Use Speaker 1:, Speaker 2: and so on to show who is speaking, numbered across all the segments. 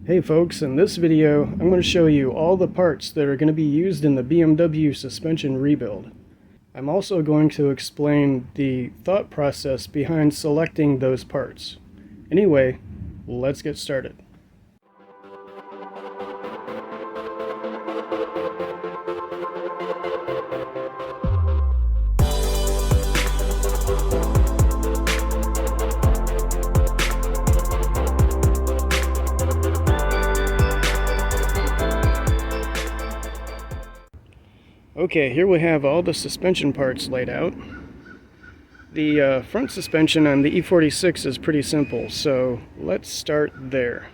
Speaker 1: Hey folks, in this video I'm going to show you all the parts that are going to be used in the BMW suspension rebuild. I'm also going to explain the thought process behind selecting those parts. Anyway, let's get started. Okay, here we have all the suspension parts laid out. The front suspension on the E46 is pretty simple, so let's start there.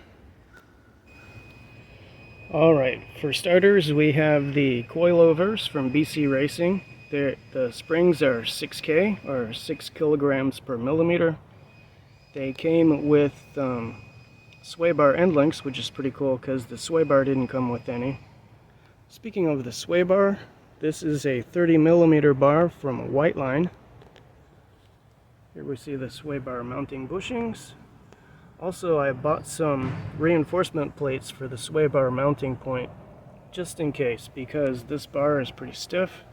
Speaker 1: Alright, for starters we have the coilovers from BC Racing. The springs are 6K, or 6 kilograms per millimeter. They came with sway bar end links, which is pretty cool because the sway bar didn't come with any. Speaking of the sway bar, this is a 30 millimeter bar from Whiteline. Here we see the sway bar mounting bushings. Also, I bought some reinforcement plates for the sway bar mounting point, just in case, because this bar is pretty stiff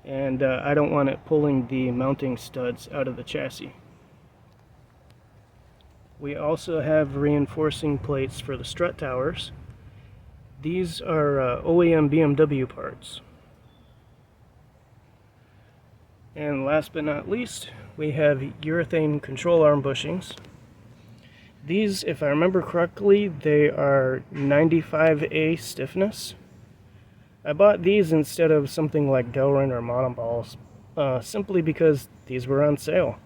Speaker 1: and I don't want it pulling the mounting studs out of the chassis. We also have reinforcing plates for the strut towers. These are OEM BMW parts. And last but not least, we have urethane control arm bushings. These, if I remember correctly, they are 95A stiffness. I bought these instead of something like Delrin or monoballs, simply because these were on sale,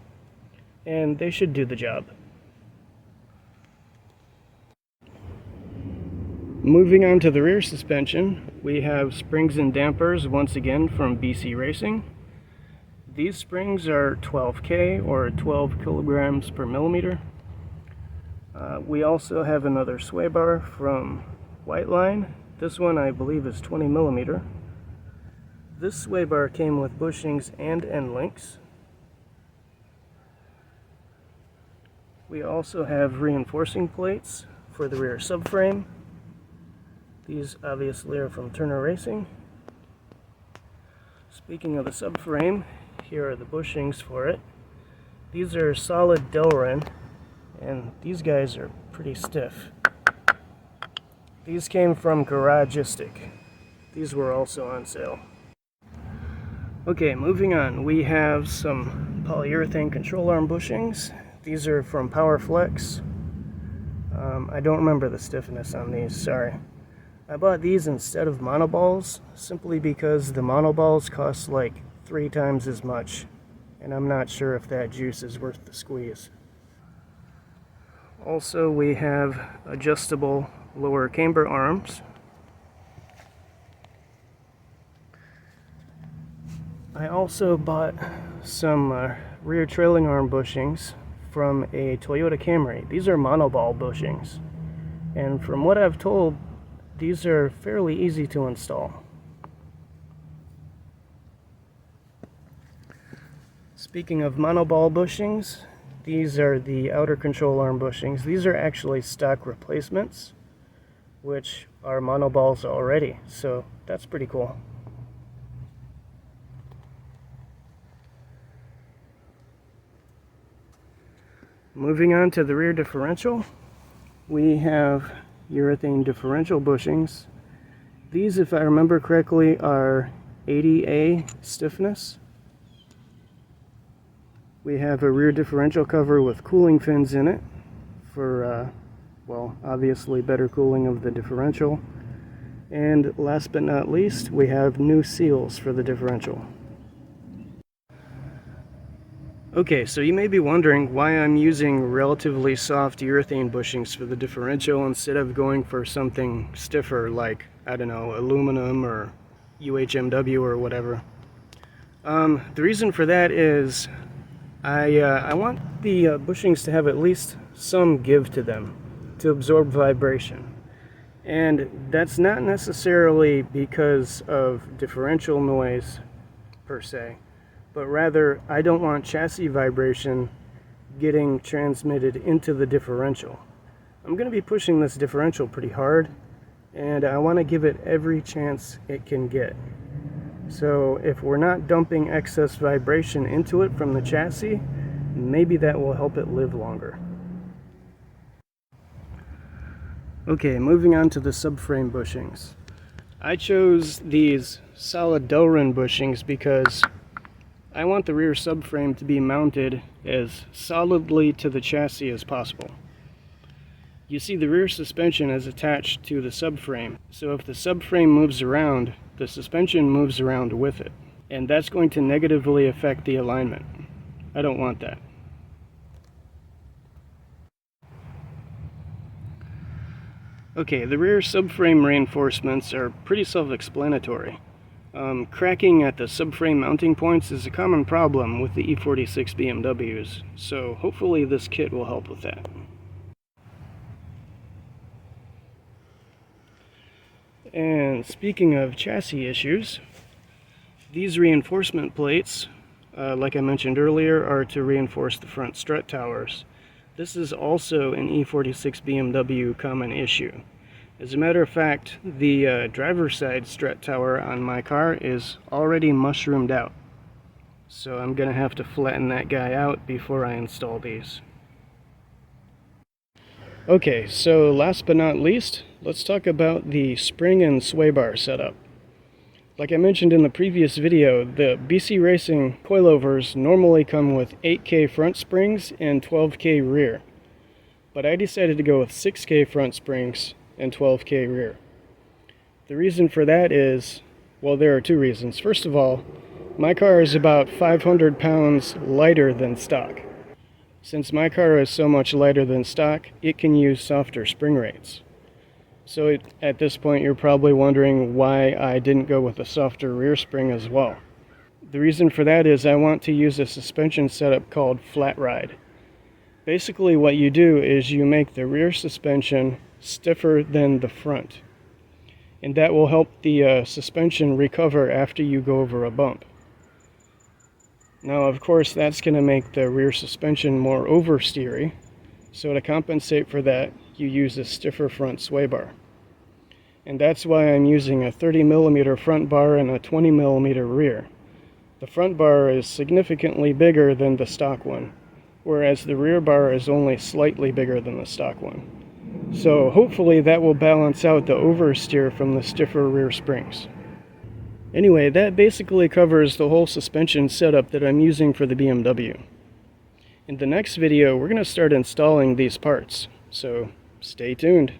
Speaker 1: and they should do the job. Moving on to the rear suspension, we have springs and dampers once again from BC Racing. These springs are 12K, or 12 kilograms per millimeter. We also have another sway bar from Whiteline. This one I believe is 20 millimeter. This sway bar came with bushings and end links. We also have reinforcing plates for the rear subframe. These obviously are from Turner Racing. Speaking of the subframe, here are the bushings for it. These are solid Delrin, and these guys are pretty stiff. These came from Garagistic. These were also on sale. Okay, moving on, we have some polyurethane control arm bushings. These are from Powerflex. I don't remember the stiffness on these, sorry. I bought these instead of monoballs, simply because the monoballs cost like 3 times as much, and I'm not sure if that juice is worth the squeeze. Also, we have adjustable lower camber arms. I also bought some rear trailing arm bushings from a Toyota Camry. These are monoball bushings, and from what I've told, these are fairly easy to install. Speaking of monoball bushings, these are the outer control arm bushings. These are actually stock replacements, which are monoballs already, so that's pretty cool. Moving on to the rear differential, we have urethane differential bushings. These, if I remember correctly, are 80A stiffness. We have a rear differential cover with cooling fins in it for, well, obviously better cooling of the differential. And last but not least, we have new seals for the differential. Okay, so you may be wondering why I'm using relatively soft urethane bushings for the differential instead of going for something stiffer like, I don't know, aluminum or UHMW or whatever. The reason for that is I want the bushings to have at least some give to them to absorb vibration. And that's not necessarily because of differential noise per se, but rather I don't want chassis vibration getting transmitted into the differential. I'm going to be pushing this differential pretty hard, and I want to give it every chance it can get. So if we're not dumping excess vibration into it from the chassis, maybe that will help it live longer. Okay, moving on to the subframe bushings. I chose these solid Delrin bushings because I want the rear subframe to be mounted as solidly to the chassis as possible. You see, the rear suspension is attached to the subframe, so if the subframe moves around, the suspension moves around with it, and that's going to negatively affect the alignment. I don't want that. Okay, the rear subframe reinforcements are pretty self-explanatory. Cracking at the subframe mounting points is a common problem with the E46 BMWs, so hopefully this kit will help with that. And speaking of chassis issues, these reinforcement plates, like I mentioned earlier, are to reinforce the front strut towers. This is also an E46 BMW common issue. As a matter of fact, the driver's side strut tower on my car is already mushroomed out. So I'm going to have to flatten that guy out before I install these. Okay, so last but not least, let's talk about the spring and sway bar setup. Like I mentioned in the previous video, the BC Racing coilovers normally come with 8K front springs and 12K rear. But I decided to go with 6K front springs and 12K rear. The reason for that is, well, there are two reasons. First of all, my car is about 500 pounds lighter than stock. Since my car is so much lighter than stock, it can use softer spring rates. So at this point you're probably wondering why I didn't go with a softer rear spring as well. The reason for that is I want to use a suspension setup called flat ride. Basically what you do is you make the rear suspension stiffer than the front. And that will help the suspension recover after you go over a bump. Now, of course, that's going to make the rear suspension more oversteery, so to compensate for that, you use a stiffer front sway bar. And that's why I'm using a 30mm front bar and a 20mm rear. The front bar is significantly bigger than the stock one, whereas the rear bar is only slightly bigger than the stock one. So hopefully that will balance out the oversteer from the stiffer rear springs. Anyway, that basically covers the whole suspension setup that I'm using for the BMW. In the next video, we're going to start installing these parts, so stay tuned.